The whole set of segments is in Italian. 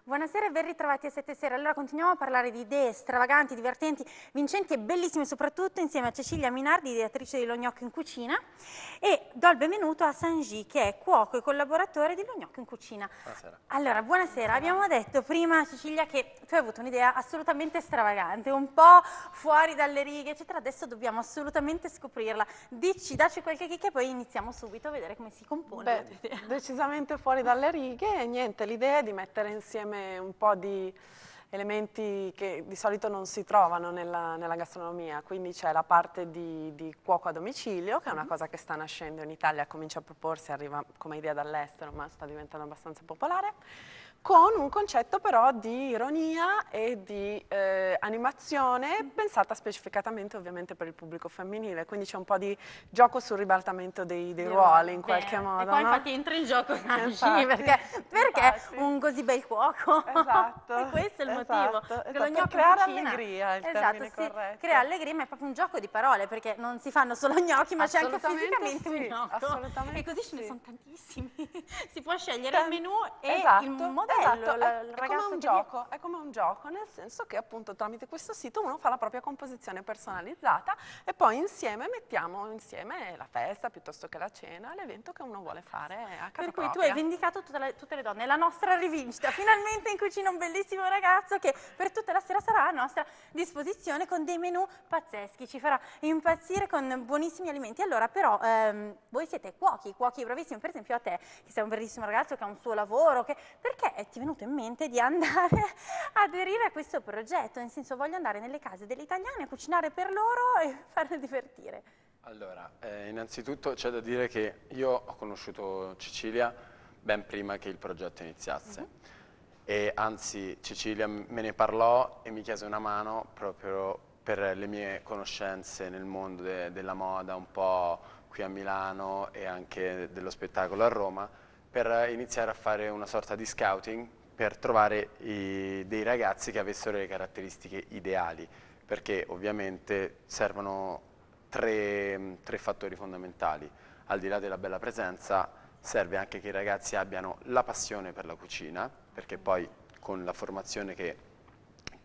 Buonasera e ben ritrovati a 7 Sere. Allora continuiamo a parlare di idee stravaganti, divertenti, vincenti e bellissime, soprattutto insieme a Cecilia Minardi, ideatrice di Lo Gnocco in Cucina, e do il benvenuto a Sanji, che è cuoco e collaboratore di Lo Gnocco in Cucina. Buonasera. Allora, buonasera. Abbiamo detto prima, Cecilia, che tu hai avuto un'idea assolutamente stravagante, un po' fuori dalle righe, eccetera. Adesso dobbiamo assolutamente scoprirla. Dacci qualche chicca e poi iniziamo subito a vedere come si compone la tua idea. Decisamente fuori dalle righe e niente, l'idea è di mettere insieme un po' di elementi che di solito non si trovano nella gastronomia, quindi c'è la parte di cuoco a domicilio, che è una cosa che sta nascendo in Italia, comincia a proporsi, arriva come idea dall'estero, ma sta diventando abbastanza popolare, con un concetto però di ironia e di animazione pensata specificatamente ovviamente per il pubblico femminile, quindi c'è un po' di gioco sul ribaltamento dei ruoli in qualche modo. E poi no? infatti entra in gioco Sanji, perché un così bel cuoco. Esatto. E questo è il motivo. Esatto, Che Lo Gnocco in creare Cucina, allegria è il esatto, termine sì, corretto. crea allegria, ma è proprio un gioco di parole, perché non si fanno solo gnocchi, ma c'è anche fisicamente un gnocco. Assolutamente E così ce ne sì. sono tantissimi. Si può scegliere il menù e Esatto, il modello, il è come ragazzo un che gioco, è come un gioco, nel senso che appunto tramite questo sito uno fa la propria composizione personalizzata e poi insieme mettiamo insieme la festa piuttosto che la cena, l'evento che uno vuole fare a casa Per cui tu propria. hai vendicato tutte le donne, la nostra rivincita. Finalmente in cucina un bellissimo ragazzo che per tutta la sera sarà a nostra disposizione con dei menù pazzeschi, ci farà impazzire con buonissimi alimenti. Allora però voi siete cuochi bravissimi, per esempio a te che sei un bellissimo ragazzo che ha un suo lavoro, perché ti è venuto in mente di andare a aderire a questo progetto? Nel senso, voglio andare nelle case delle italiane a cucinare per loro e farle divertire. Allora, innanzitutto c'è da dire che io ho conosciuto Cecilia ben prima che il progetto iniziasse e anzi Cecilia me ne parlò e mi chiese una mano proprio per le mie conoscenze nel mondo della moda, un po' qui a Milano e anche dello spettacolo a Roma, per iniziare a fare una sorta di scouting per trovare dei ragazzi che avessero le caratteristiche ideali, perché ovviamente servono tre fattori fondamentali. Al di là della bella presenza, serve anche che i ragazzi abbiano la passione per la cucina, perché poi con la formazione che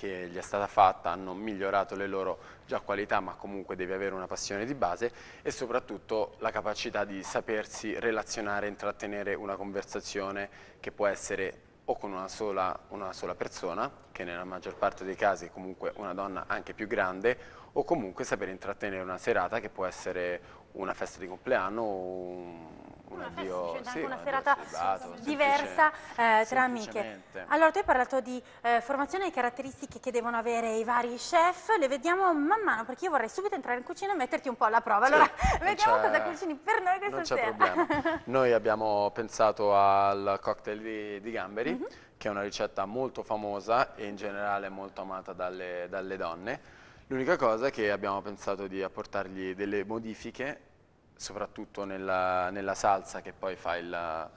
gli è stata fatta hanno migliorato le loro già qualità, ma comunque devi avere una passione di base, e soprattutto la capacità di sapersi relazionare, intrattenere una conversazione che può essere o con una sola persona, che nella maggior parte dei casi è comunque una donna anche più grande, o comunque sapere intrattenere una serata che può essere una festa di compleanno o un addio, una serata celibato, diversa tra amiche. Allora tu hai parlato di formazione e caratteristiche che devono avere i vari chef, le vediamo man mano, perché io vorrei subito entrare in cucina e metterti un po' alla prova. Allora vediamo cosa cucini per noi questa sera. Non c'è problema. Noi abbiamo pensato al cocktail di gamberi, che è una ricetta molto famosa e in generale molto amata dalle donne. L'unica cosa è che abbiamo pensato di apportargli delle modifiche, soprattutto nella salsa che poi fa la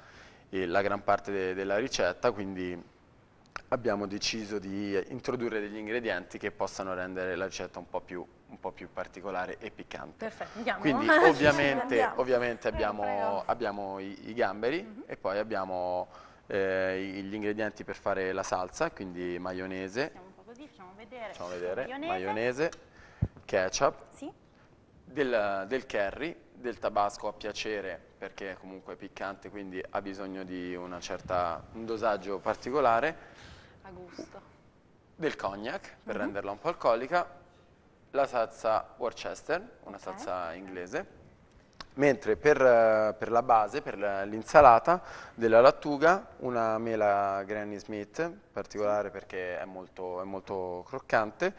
gran parte della ricetta, quindi abbiamo deciso di introdurre degli ingredienti che possano rendere la ricetta un po' più particolare e piccante. Perfetto, andiamo. Quindi ovviamente abbiamo i gamberi e poi abbiamo gli ingredienti per fare la salsa, quindi maionese, Facciamo vedere. Maionese, ketchup, sì, del curry, del tabasco a piacere perché comunque è piccante, quindi ha bisogno di un dosaggio particolare, A gusto. del cognac per renderla un po' alcolica, la salsa Worcester, una salsa inglese, mentre per la base, per l'insalata della lattuga, una mela Granny Smith, particolare perché è molto croccante,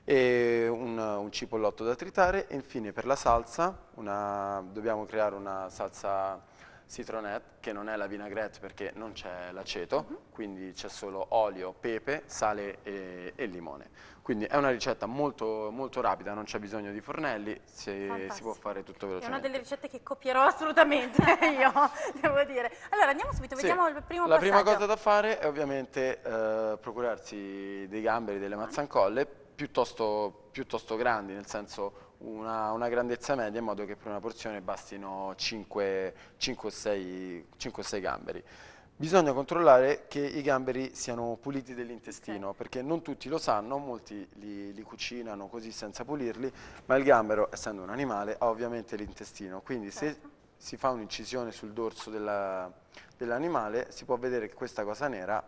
e un cipollotto da tritare, e infine per la salsa dobbiamo creare una salsa citronette, che non è la vinaigrette perché non c'è l'aceto, quindi c'è solo olio, pepe, sale e limone. Quindi è una ricetta molto rapida, non c'è bisogno di fornelli, si può fare tutto velocemente. È una delle ricette che copierò assolutamente io, devo dire. Allora andiamo subito, vediamo il primo passaggio. La prima cosa da fare è ovviamente procurarsi dei gamberi, delle mazzancolle, piuttosto grandi, nel senso una grandezza media, in modo che per una porzione bastino 5 o 6 gamberi. Bisogna controllare che i gamberi siano puliti dell'intestino, perché non tutti lo sanno, molti li cucinano così senza pulirli, ma il gambero, essendo un animale, ha ovviamente l'intestino, quindi se si fa un'incisione sul dorso dell'animale si può vedere che questa cosa nera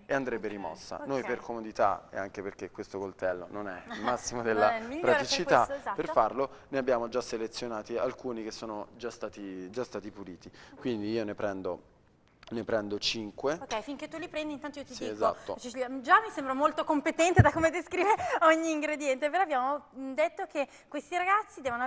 e andrebbe rimossa. Noi per comodità, e anche perché questo coltello non è il massimo della praticità per farlo, ne abbiamo già selezionati alcuni che sono già stati puliti, quindi io ne prendo 5. Ok, finché tu li prendi intanto io ti dico, esatto. Già mi sembra molto competente da come descrive ogni ingrediente, però abbiamo detto che questi ragazzi devono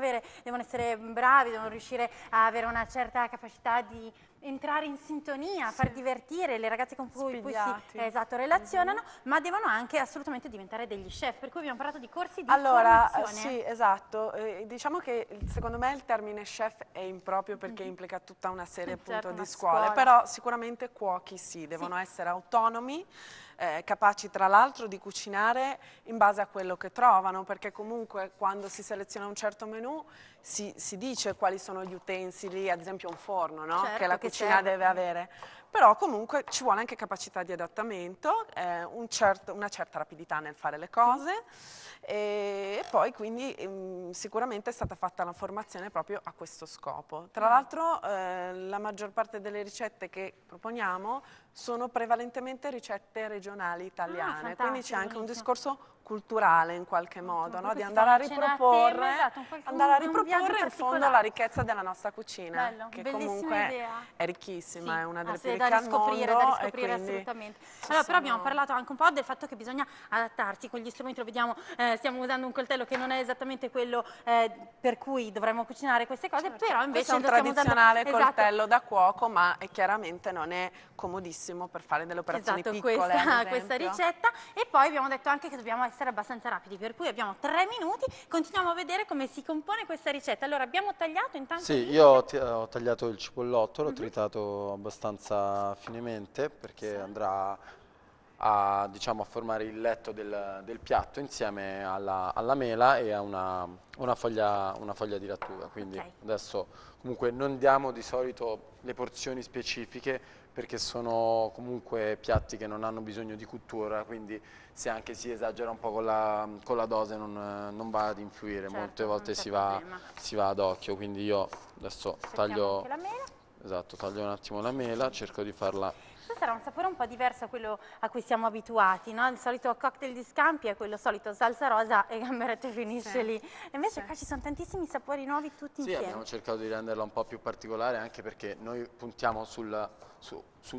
essere bravi, devono riuscire a avere una certa capacità di entrare in sintonia, far divertire le ragazze con cui poi si relazionano, ma devono anche assolutamente diventare degli chef, per cui abbiamo parlato di corsi di formazione. Sì, esatto. Diciamo che secondo me il termine chef è improprio perché implica tutta una serie appunto di scuole, però sicuramente cuochi devono essere autonomi, capaci tra l'altro di cucinare in base a quello che trovano, perché comunque quando si seleziona un certo menù si dice quali sono gli utensili, ad esempio un forno, no? Che la cucina deve avere, però comunque ci vuole anche capacità di adattamento, una certa rapidità nel fare le cose. E poi quindi sicuramente è stata fatta la formazione proprio a questo scopo. Tra l'altro la maggior parte delle ricette che proponiamo sono prevalentemente ricette regionali italiane, quindi c'è anche un discorso culturale in qualche modo, no? Di andare a riproporre, in fondo la ricchezza della nostra cucina, che comunque è ricchissima, è una delle più ricche al mondo. Da riscoprire assolutamente. Allora, però abbiamo parlato anche un po' del fatto che bisogna adattarsi con gli strumenti, lo vediamo, stiamo usando un coltello che non è esattamente quello per cui dovremmo cucinare queste cose, però invece è un tradizionale coltello da cuoco, ma chiaramente non è comodissimo per fare delle operazioni piccole. Questa ricetta, e poi abbiamo detto anche che dobbiamo essere abbastanza rapidi, per cui abbiamo 3 minuti, continuiamo a vedere come si compone questa ricetta. Allora abbiamo tagliato intanto... Sì, io ho tagliato il cipollotto, l'ho tritato abbastanza finemente perché andrà a, diciamo, a formare il letto del piatto insieme alla mela e a una foglia di lattuga, quindi adesso comunque non diamo di solito le porzioni specifiche perché sono comunque piatti che non hanno bisogno di cottura, quindi se anche si esagera un po' con la dose non va ad influire, molte volte si va ad occhio, quindi io adesso taglio un attimo la mela, cerco di farla... Sarà un sapore un po' diverso a quello a cui siamo abituati, no? Il solito cocktail di scampi è quello solito, salsa rosa e gamberetto finisce lì. E invece qua ci sono tantissimi sapori nuovi tutti insieme. Sì, abbiamo cercato di renderla un po' più particolare anche perché noi puntiamo su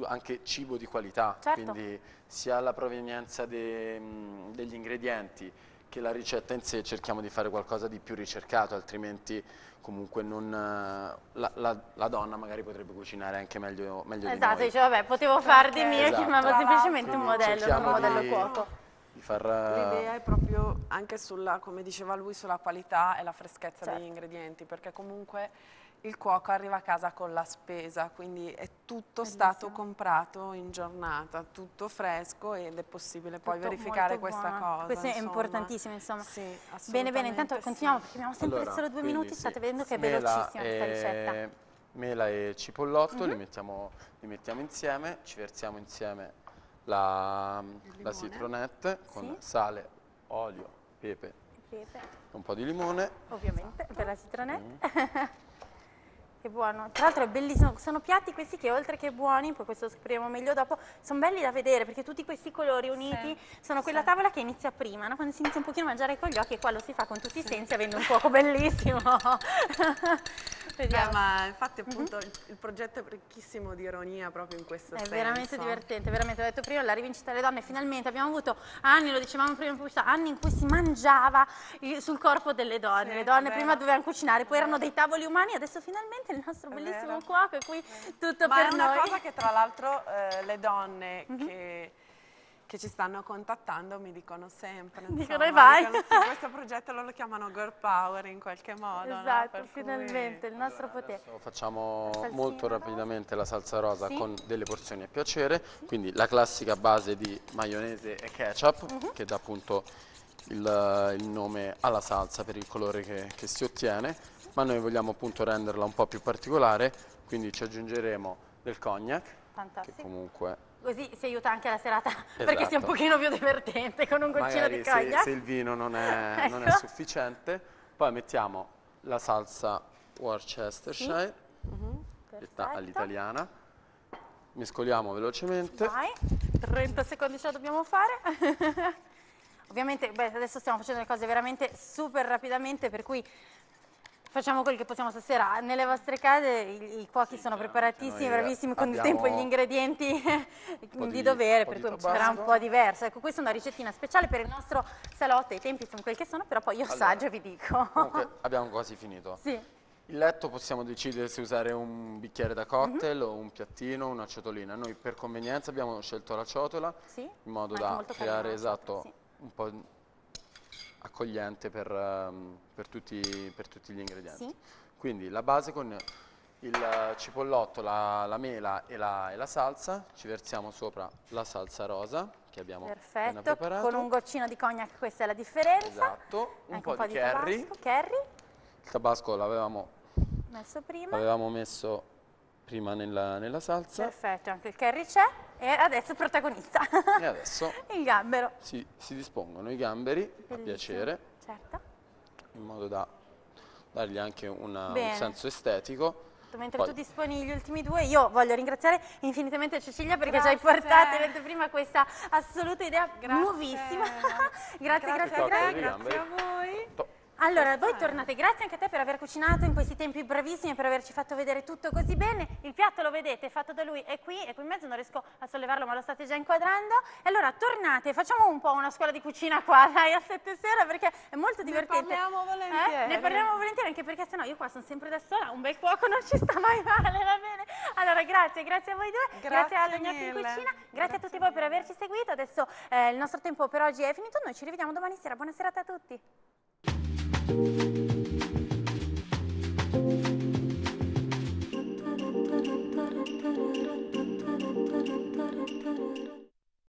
anche cibo di qualità, quindi sia la provenienza degli ingredienti che la ricetta in sé cerchiamo di fare qualcosa di più ricercato, altrimenti comunque la donna magari potrebbe cucinare anche meglio di noi. Esatto, dice vabbè, potevo far di mio, chiamavo semplicemente un modello, non un modello cuoco. L'idea è proprio anche sulla, come diceva lui, sulla qualità e la freschezza degli ingredienti, perché comunque il cuoco arriva a casa con la spesa, quindi è tutto stato comprato in giornata, tutto fresco, ed è possibile poi verificare questa cosa. Questo è importantissimo, insomma. Sì, bene, intanto continuiamo perché abbiamo sempre solo 2 minuti, state vedendo che è velocissima questa ricetta. Mela e cipollotto li mettiamo insieme, ci versiamo insieme la citronette con sale, olio, pepe, un po' di limone. Ovviamente, per la citronette. Che buono, tra l'altro è bellissimo, sono piatti questi che oltre che buoni, poi questo lo scopriremo meglio dopo, sono belli da vedere perché tutti questi colori uniti sono quella tavola che inizia prima, no? Quando si inizia un pochino a mangiare con gli occhi, e qua lo si fa con tutti i sensi avendo un cuoco bellissimo. Ma infatti appunto il progetto è ricchissimo di ironia proprio in questo senso. È veramente divertente, veramente, ho detto prima, la rivincita delle donne, finalmente abbiamo avuto anni, lo dicevamo prima in pubblicità, anni in cui si mangiava sul corpo delle donne, le donne prima dovevano cucinare, poi erano dei tavoli umani, adesso finalmente il nostro bellissimo cuoco è qui tutto per noi. Ma è una cosa che tra l'altro le donne che ci stanno contattando mi dicono sempre, dicono vai. Questo progetto loro lo chiamano girl power in qualche modo. Esatto, no? Finalmente il nostro potere. Facciamo molto rapidamente la salsa rosa con delle porzioni a piacere, quindi la classica base di maionese e ketchup che dà appunto il nome alla salsa per il colore che si ottiene, ma noi vogliamo appunto renderla un po' più particolare, quindi ci aggiungeremo del cognac, che Fantastico. comunque... Così si aiuta anche la serata perché sia un pochino più divertente con un goccino di magari cognac. se il vino non è Ecco. sufficiente, poi mettiamo la salsa Worcestershire, detta Perfetto. all'italiana, mescoliamo velocemente. Vai, 30 secondi ce la dobbiamo fare. Ovviamente adesso stiamo facendo le cose veramente super rapidamente, per cui facciamo quel che possiamo stasera. Nelle vostre case i cuochi sono preparatissimi, noi bravissimi con il abbiamo tempo e gli ingredienti po' di di- dovere, un po' per di cui ci sarà un tabasco. po' diverso. Ecco, questa è una ricettina speciale per il nostro salotto, i tempi sono quelli che sono, però poi io assaggio e vi dico. Comunque abbiamo quasi finito. Sì. Il letto possiamo decidere se usare un bicchiere da cocktail o un piattino, una ciotolina. Noi per convenienza abbiamo scelto la ciotola, Sì? in modo Anche da molto creare carina la ciotola, esatto un po' accogliente per tutti gli ingredienti. Sì. Quindi la base con il cipollotto, la mela e la salsa, ci versiamo sopra la salsa rosa che abbiamo appena Perfetto, preparato. con un goccino di cognac questa è la differenza. Esatto, un Anche po' di curry. tabasco. Curry, Il tabasco l'avevamo messo prima. messo prima nella salsa Perfetto, anche il curry c'è e adesso il protagonista. e adesso Il gambero. si dispongono i gamberi a Bellissimo. piacere, Certo. in modo da dargli anche un Bene. senso estetico. Mentre Poi- tu disponi gli ultimi due, io voglio ringraziare infinitamente Cecilia perché ci hai Grazie. portato vedete prima questa assoluta idea Grazie. nuovissima. grazie, grazie, a te. grazie. Grazie a voi. Allora, voi tornate, grazie anche a te per aver cucinato in questi tempi brevissimi, per averci fatto vedere tutto così bene. Il piatto lo vedete, è fatto da lui, è qui in mezzo, non riesco a sollevarlo ma lo state già inquadrando. E allora tornate, facciamo un po' una scuola di cucina qua, dai, a 7 sera perché è molto divertente. parliamo volentieri. Ne parliamo volentieri anche perché sennò io qua sono sempre da sola, un bel cuoco non ci sta mai male, va bene? Allora, grazie a voi due, grazie alla Gnocchi in mille. Cucina, grazie a tutti voi per averci seguito. Adesso il nostro tempo per oggi è finito, noi ci rivediamo domani sera, buona serata a tutti.